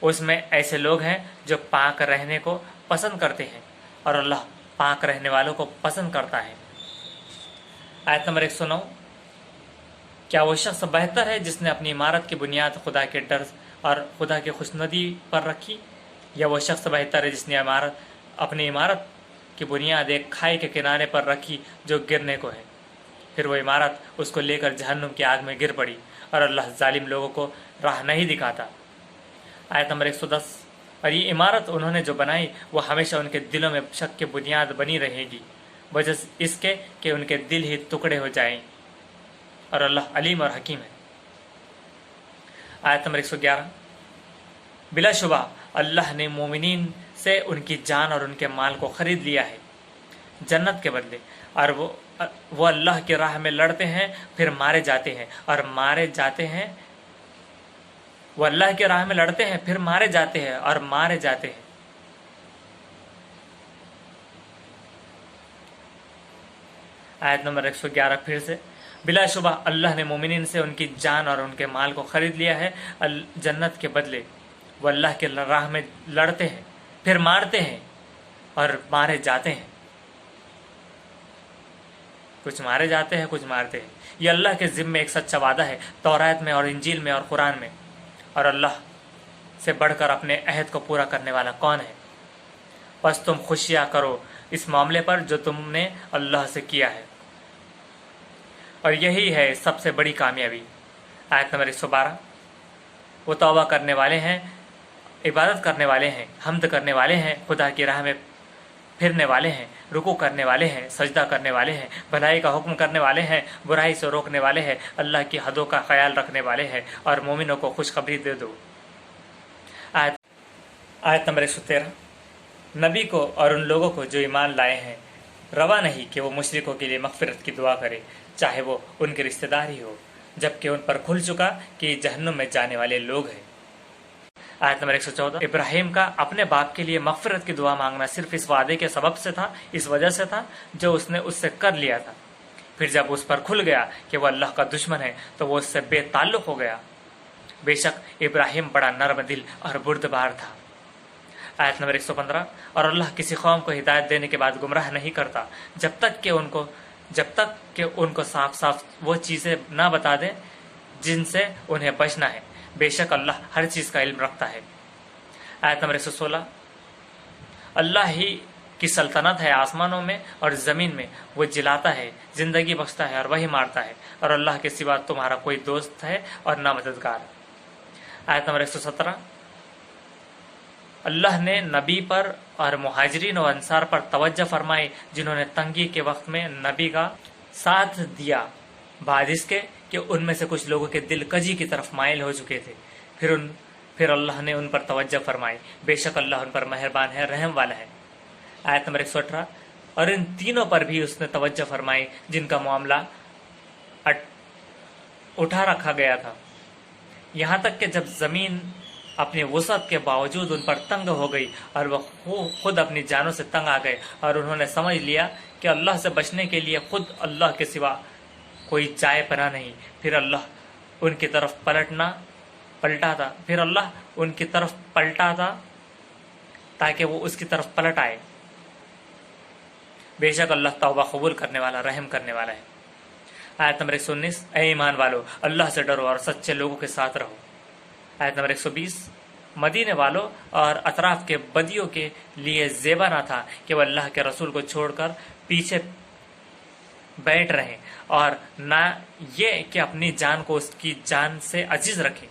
उसमें ऐसे लोग हैं जो पाक रहने को पसंद करते हैं, और अल्लाह पाक रहने वालों को पसंद करता है। आयत नंबर 109, क्या वो शख्स बेहतर है जिसने अपनी इमारत की बुनियाद खुदा के डर और खुदा की खुशनुदी पर रखी, या वो शख्स बेहतर है जिसने अपनी इमारत की बुनियाद एक खाई के किनारे पर रखी जो गिरने को है, फिर वो इमारत उसको लेकर जहन्नुम की आग में गिर पड़ी, और अल्लाह जालिम लोगों को राह नहीं दिखाता। आयत नंबर 110, और ये इमारत उन्होंने जो बनाई वो हमेशा उनके दिलों में शक की बुनियाद बनी रहेगी, वजह इसके कि उनके दिल ही टुकड़े हो जाएं, और अल्लाह अलीम और हकीम है। आयत नंबर 111, बिलाशुबा अल्लाह ने मोमिनीन से उनकी जान और उनके माल को खरीद लिया है जन्नत के बदले, और वो अल्लाह की राह में लड़ते हैं फिर मारे जाते हैं और मारे जाते हैं। वो अल्लाह की राह में लड़ते हैं फिर मारे जाते हैं और मारे जाते हैं। आयत नंबर 111 फिर से, बिलाशुबा अल्लाह ने मोमिनीन से उनकी जान और उनके माल को खरीद लिया है जन्नत के बदले। वो अल्लाह के राह में लड़ते हैं फिर मारते हैं और मारे जाते हैं। कुछ मारे जाते हैं, कुछ मारते हैं। ये अल्लाह के ज़िम्मे एक सच्चा वादा है तौरात में और इंजील में और कुरान में। और अल्लाह से बढ़कर अपने अहद को पूरा करने वाला कौन है? बस तुम खुशियाँ करो इस मामले पर जो तुमने अल्लाह से किया है, और यही है सबसे बड़ी कामयाबी। आयत नंबर 112, वो तौबा करने वाले हैं, इबादत करने वाले हैं, हम्द करने वाले हैं, खुदा की राह में फिरने वाले हैं, रुकू करने वाले हैं, सजदा करने वाले हैं, भलाई का हुक्म करने वाले हैं, बुराई से रोकने वाले हैं, अल्लाह की हदों का ख्याल रखने वाले हैं, और मोमिनों को खुशखबरी दे दो। आयत नंबर 113, नबी को और उन लोगों को जो ईमान लाए हैं रवा नहीं कि वो मुशरिकों के लिए मगफिरत की दुआ करे, चाहे वो उनके रिश्तेदार ही हो, जबकि उन पर खुल चुका कि जहन्नुम में जाने वाले लोग हैं। आयत नंबर 114, इब्राहिम का अपने बाप के लिए मगफिरत की दुआ मांगना सिर्फ इस वादे के सबब से था, इस वजह से था जो उसने उससे कर लिया था। फिर जब उस पर खुल गया कि वह अल्लाह का दुश्मन है तो वो उससे बेताल्लुक हो गया। बेशक इब्राहिम बड़ा नरम दिल और बुर्दबार था। आयत नंबर 115, और अल्लाह किसी कौम को हिदायत देने के बाद गुमराह नहीं करता जब तक कि उनको साफ साफ वो चीज़ें ना बता दें जिनसे उन्हें बचना है। बेशक अल्लाह हर चीज़ का इल्म रखता है। आयत नंबर 116, अल्लाह ही की सल्तनत है आसमानों में और ज़मीन में, वो जिलाता है, ज़िंदगी बख्शता है और वही मारता है, और अल्लाह के सिवा तुम्हारा कोई दोस्त है और ना मददगार। आयत नंबर 117, अल्लाह ने नबी पर और मुहाजिरीन और अंसार पर तवज्जो फरमाई जिन्होंने तंगी के वक्त में नबी का साथ दिया, बाद इसके कि उनमें से कुछ लोगों के दिल कजी की तरफ माइल हो चुके थे। फिर अल्लाह ने उन पर तवज्जो फरमाई, बेशक अल्लाह उन पर मेहरबान है, रहम वाला है। आयत नंबर 118, और इन तीनों पर भी उसने तवज्जो फरमाई जिनका मामला उठा रखा गया था, यहाँ तक कि जब ज़मीन अपनी वसअत के बावजूद उन पर तंग हो गई और वह खुद अपनी जानों से तंग आ गए, और उन्होंने समझ लिया कि अल्लाह से बचने के लिए खुद अल्लाह के सिवा कोई जाए पना नहीं। फिर अल्लाह उनकी तरफ पलटा था ताकि वो उसकी तरफ पलट आए। बेशक अल्लाह तौबा कबूल करने वाला, रहम करने वाला है। आयत नंबर 119, ऐ ईमान वालो अल्लाह से डरो और सच्चे लोगों के साथ रहो। आयत नंबर 120, मदीने वालों और अतराफ के बदियों के लिए ज़ेबा ना था कि वह अल्लाह के रसूल को छोड़कर पीछे बैठ रहे, और ना ये कि अपनी जान को उसकी जान से अजीज रखें।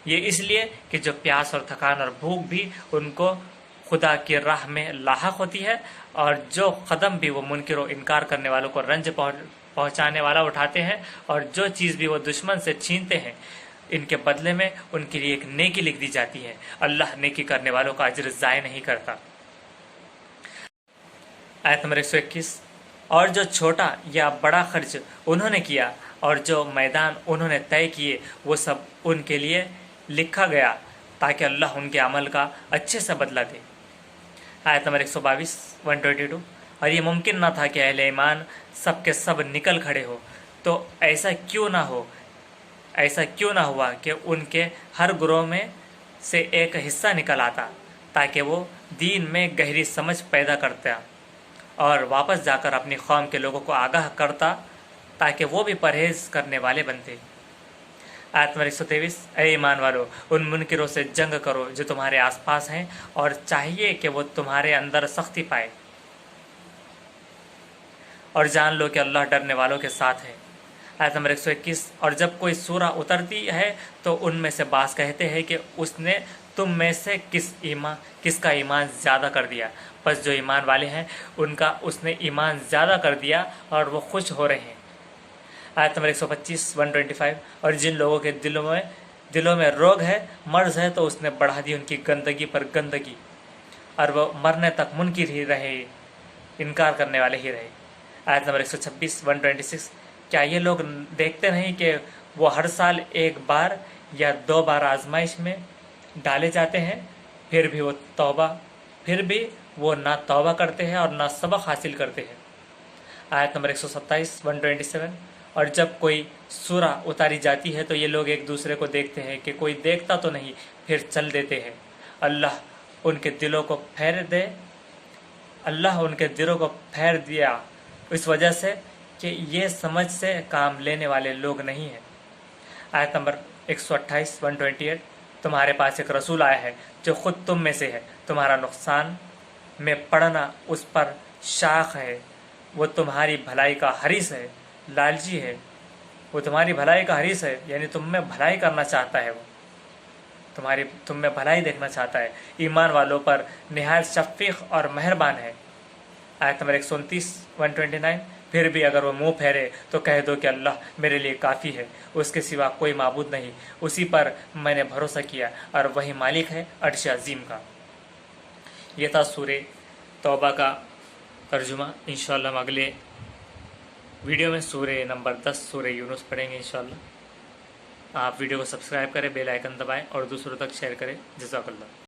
ये इसलिए कि जो प्यास और थकान और भूख भी उनको खुदा की राह में लाहक होती है, और जो कदम भी वो मुनकिर और इनकार करने वालों को रंज पहुंचाने वाला उठाते हैं, और जो चीज़ भी वो दुश्मन से छीनते हैं, इनके बदले में उनके लिए एक नेकी लिख दी जाती है। अल्लाह नेकी करने वालों का अज्र ज़ाय नहीं करता। आयत नंबर 121, और जो छोटा या बड़ा खर्च उन्होंने किया और जो मैदान उन्होंने तय किए वो सब उनके लिए लिखा गया ताकि अल्लाह उनके अमल का अच्छे से बदला दे। आयत नंबर 122, 122, और ये मुमकिन ना था कि अहले ईमान सब के सब निकल खड़े हो, तो ऐसा क्यों ना हुआ कि उनके हर ग्रोह में से एक हिस्सा निकल आता ताकि वो दीन में गहरी समझ पैदा करता और वापस जाकर अपनी कौम के लोगों को आगाह करता ताकि वो भी परहेज करने वाले बनते। आयत नंबर 123, ऐ ईमान वालों उन मुनकिरों से जंग करो जो तुम्हारे आसपास हैं, और चाहिए कि वो तुम्हारे अंदर सख्ती पाए, और जान लो कि अल्लाह डरने वालों के साथ है। आयत नंबर 121, और जब कोई सूरह उतरती है तो उनमें से बास कहते हैं कि उसने तुम में से किसका ईमान ज़्यादा कर दिया, बस जो ईमान वाले हैं उनका उसने ईमान ज़्यादा कर दिया और वो खुश हो रहे हैं। आयत नंबर 125 125, और जिन लोगों के दिलों में रोग है, मर्ज है, तो उसने बढ़ा दी उनकी गंदगी पर गंदगी, और वो मरने तक मुनकिर ही रहे, इनकार करने वाले ही रहे। आयत नंबर 126 126, क्या ये लोग देखते नहीं कि वो हर साल एक बार या 2 बार आजमाइश में डाले जाते हैं, फिर भी वो ना तौबा करते हैं और ना सबक हासिल करते हैं। आयत नंबर 127 127, और जब कोई सूरह उतारी जाती है तो ये लोग एक दूसरे को देखते हैं कि कोई देखता तो नहीं, फिर चल देते हैं। अल्लाह उनके दिलों को फेर दिया इस वजह से कि ये समझ से काम लेने वाले लोग नहीं हैं। आयत नंबर 128 128, तुम्हारे पास एक रसूल आया है जो खुद तुम में से है, तुम्हारा नुकसान में पड़ना उस पर शाख है, वो तुम्हारी भलाई का हरीस है, लालची है। वो तुम्हारी भलाई का हरीस है, यानी तुम में भलाई करना चाहता है, वो तुम में भलाई देखना चाहता है। ईमान वालों पर निहायत शफीक और मेहरबान है। आयत नंबर 129 129, फिर भी अगर वो मुंह फेरे तो कह दो कि अल्लाह मेरे लिए काफ़ी है, उसके सिवा कोई माबूद नहीं, उसी पर मैंने भरोसा किया और वही मालिक है अर्श अजीम का। ये था सूरे तौबा का तर्जुमा। इंशाअल्लाह हम अगले वीडियो में सूरे नंबर 10 सूरे यूनुस पढ़ेंगे इंशाअल्लाह। आप वीडियो को सब्सक्राइब करें, बेल आइकन दबाएं और दूसरों तक शेयर करें। जज़ाकल्लाह।